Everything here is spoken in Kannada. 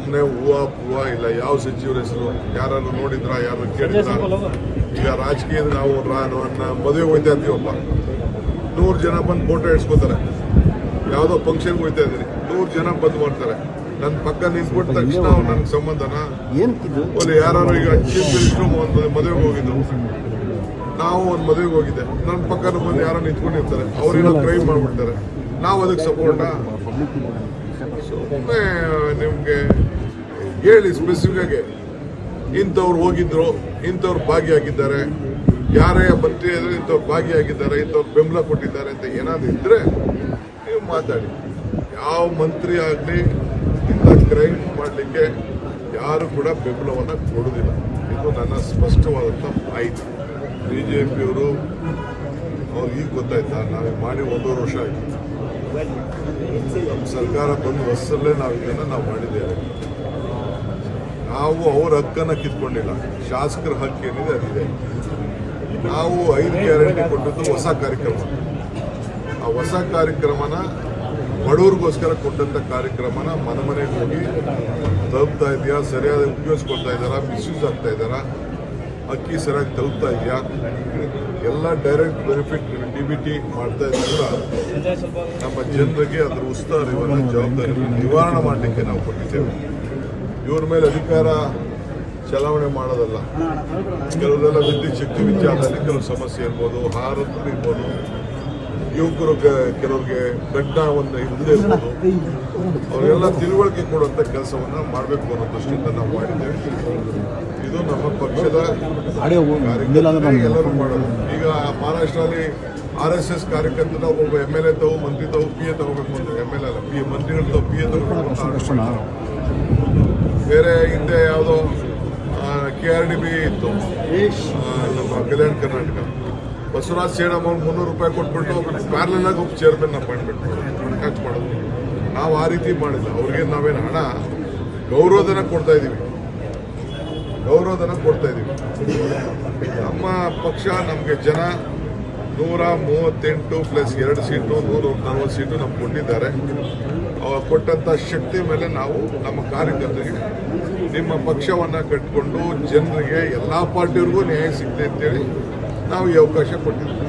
ಸುಮ್ಮನೆ ಹೂವು ಇಲ್ಲ. ಯಾವ ಸಚಿವರ ಹೆಸರು ಯಾರು ನೋಡಿದ್ರ, ಯಾರು ಕೇಳಿದ್ರ? ಈಗ ರಾಜಕೀಯದ ನಾವು ಮದುವೆಗೆ ಹೋಗ್ತಾ ಇರ್ತೀವಪ್ಪ, 100 ಜನ ಬಂದು ಫೋಟೋ ಇಡ್ಸ್ಕೊತಾರೆ. ಯಾವುದೋ ಫಂಕ್ಷನ್ಗೆ ಹೋಗ್ತಾ ಇದ್ದೀರಿ, 100 ಜನ ಬಂದು ಮಾಡ್ತಾರೆ. ನನ್ನ ಪಕ್ಕ ನಿಂತ್ಬಿಟ್ಟ ತಕ್ಷಣ ನನ್ಗೆ ಸಂಬಂಧನ ಅಲ್ಲಿ ಯಾರು? ಈಗ ಚೀಫ್ ಮಿನಿಸ್ಟರ್ ಒಂದು ಮದುವೆಗೆ ಹೋಗಿದ್ದು, ನಾವು ಒಂದು ಮದುವೆಗೆ ಹೋಗಿದ್ದೆ, ನನ್ನ ಪಕ್ಕದ ಬಂದು ಯಾರೋ ನಿಂತ್ಕೊಂಡಿರ್ತಾರೆ, ಅವ್ರೇನೋ ಕ್ರೈಮ್ ಮಾಡ್ಬಿಡ್ತಾರೆ, ನಾವು ಅದಕ್ಕೆ ಸಪೋರ್ಟ? ಸುಮ್ಮನೆ ನಿಮ್ಗೆ ಹೇಳಿ ಸ್ಪೆಸಿಫಿಕ್ ಆಗಿ ಇಂಥವ್ರು ಹೋಗಿದ್ರು, ಇಂಥವ್ರು ಭಾಗಿಯಾಗಿದ್ದಾರೆ, ಯಾರೇ ಮಂತ್ರಿ ಇದ್ರೆ ಇಂಥವ್ರು ಭಾಗಿಯಾಗಿದ್ದಾರೆ, ಇಂಥವ್ರು ಬೆಂಬಲ ಕೊಟ್ಟಿದ್ದಾರೆ ಅಂತ ಏನಾದ್ರು ಇದ್ರೆ ನೀವು ಮಾತಾಡಿ. ಯಾವ ಮಂತ್ರಿ ಆಗಲಿ ಇಂಥ ಕ್ರೈಮ್ ಮಾಡಲಿಕ್ಕೆ ಯಾರು ಕೂಡ ಬೆಂಬಲವನ್ನು ಕೊಡುವುದಿಲ್ಲ. ಇದು ನನ್ನ ಸ್ಪಷ್ಟವಾದಂಥ ಮಾಹಿತಿ. BJPಯವರು ಅವ್ರಿಗೆ ಈಗ ಗೊತ್ತಾಯ್ತಾ? ನಾವು ಮಾಡಿ 1.5 ವರ್ಷ ಆಯಿತು. ನಮ್ಮ ಸರ್ಕಾರ ಬಂದು ವರ್ಷದಲ್ಲೇ ನಾವು ಮಾಡಿದ್ದೇವೆ. ನಾವು ಅವ್ರ ಹಕ್ಕನ್ನು ಕಿತ್ಕೊಂಡಿಲ್ಲ. ಶಾಸಕರ ಹಕ್ಕು ಏನಿದೆ ಅದಿದೆ. ನಾವು 5 ಗ್ಯಾರಂಟಿ ಕೊಟ್ಟಿದ್ದು ಹೊಸ ಕಾರ್ಯಕ್ರಮ. ಆ ಹೊಸ ಕಾರ್ಯಕ್ರಮನ ಬಡವ್ರಿಗೋಸ್ಕರ ಕೊಟ್ಟಂಥ ಕಾರ್ಯಕ್ರಮನ ಮನೆಗೆ ಹೋಗಿ ತಲುಪ್ತಾ ಇದೆಯಾ, ಸರಿಯಾದ ಉಪಯೋಗಿಸ್ಕೊಳ್ತಾ ಇದ್ದಾರಾ, ಮಿಸ್ಯೂಸ್ ಆಗ್ತಾ ಇದ್ದಾರಾ, ಅಕ್ಕಿ ಸರಿಯಾಗಿ ತಲುಪ್ತಾ ಇದೆಯಾ, ಎಲ್ಲ ಡೈರೆಕ್ಟ್ ಬೆನಿಫಿಟ್ DBT ಮಾಡ್ತಾ ಇದ್ದಾಗ ನಮ್ಮ ಜನರಿಗೆ ಅದರ ಉಸ್ತುವಾರಿಯನ್ನು ಜವಾಬ್ದಾರಿ ನಿವಾರಣೆ ಮಾಡಲಿಕ್ಕೆ ನಾವು ಕೊಟ್ಟಿದ್ದೇವೆ. ಇವ್ರ ಮೇಲೆ ಅಧಿಕಾರ ಚಲಾವಣೆ ಮಾಡೋದಲ್ಲ. ಕೆಲವರೆಲ್ಲ ವಿದ್ಯುತ್ ಶಕ್ತಿ ವಿಚಾರದಲ್ಲಿ ಕೆಲವು ಸಮಸ್ಯೆ ಇರ್ಬೋದು, ಆಹಾರದಲ್ಲಿ ಇರ್ಬೋದು, ಯುವಕರು ಕೆಲವ್ರಿಗೆ ಗಡ್ಡ ಒಂದು ಇಲ್ಲದೆ ಇರ್ಬೋದು, ಅವರೆಲ್ಲ ತಿಳುವಳಿಕೆ ಕೊಡುವಂಥ ಕೆಲಸವನ್ನು ಮಾಡಬೇಕು ಅನ್ನೋ ದೃಷ್ಟಿಯಿಂದ ನಾವು ಮಾಡಿದ್ದೇವೆ. ಇದು ನಮ್ಮ ಪಕ್ಷದ ಎಲ್ಲರೂ ಮಾಡೋದು. ಈಗ ಮಹಾರಾಷ್ಟ್ರಲ್ಲಿ RSS ಕಾರ್ಯಕರ್ತರ ಒಬ್ಬ MLA ತಾವು, ಮಂತ್ರಿ ತಾವು PA ತಗೋಬೇಕು ಅಂತ, MLA ಅಲ್ಲ, ಮಂತ್ರಿಗಳು ತಾವು PA ತಗೋಬೇಕು. ಬೇರೆ ಹಿಂದೆ ಯಾವುದೋ KRDB ಇತ್ತು ನಮ್ಮ ಕಲ್ಯಾಣ ಕರ್ನಾಟಕ, ಬಸವರಾಜ್ ಸೇಡಮ್ ಅವ್ರು 300 ರೂಪಾಯಿ ಕೊಟ್ಬಿಟ್ಟು ಪ್ಯಾರಲಲ್ ಆಗಿ ಒಬ್ಬ ಚೇರ್ಮನ್ ಅಪಾಯಿಂಟ್ಮೆಂಟ್ ಖರ್ಚು ಮಾಡೋದು. ನಾವು ಆ ರೀತಿ ಮಾಡಿಲ್ಲ. ಅವ್ರಿಗೆ ನಾವೇನು ಹಣ ಗೌರವಧನ ಕೊಡ್ತಾ ಇದ್ದೀವಿ. ನಮ್ಮ ಪಕ್ಷ ನಮಗೆ ಜನ 138 ಪ್ಲಸ್ 2 ಸೀಟು 140 ಸೀಟು ನಮ್ಗೆ ಕೊಟ್ಟಿದ್ದಾರೆ. ಕೊಟ್ಟಂಥ ಶಕ್ತಿ ಮೇಲೆ ನಾವು ನಮ್ಮ ಕಾರ್ಯಕರ್ತರಿಗೆ ನಿಮ್ಮ ಪಕ್ಷವನ್ನು ಕಟ್ಟಿಕೊಂಡು ಜನರಿಗೆ ಎಲ್ಲ ಪಾರ್ಟಿಯವ್ರಿಗೂ ನ್ಯಾಯ ಸಿಗಲಿ ಅಂತೇಳಿ ನಾವು ಈ ಅವಕಾಶ ಕೊಟ್ಟಿದ್ದೀವಿ.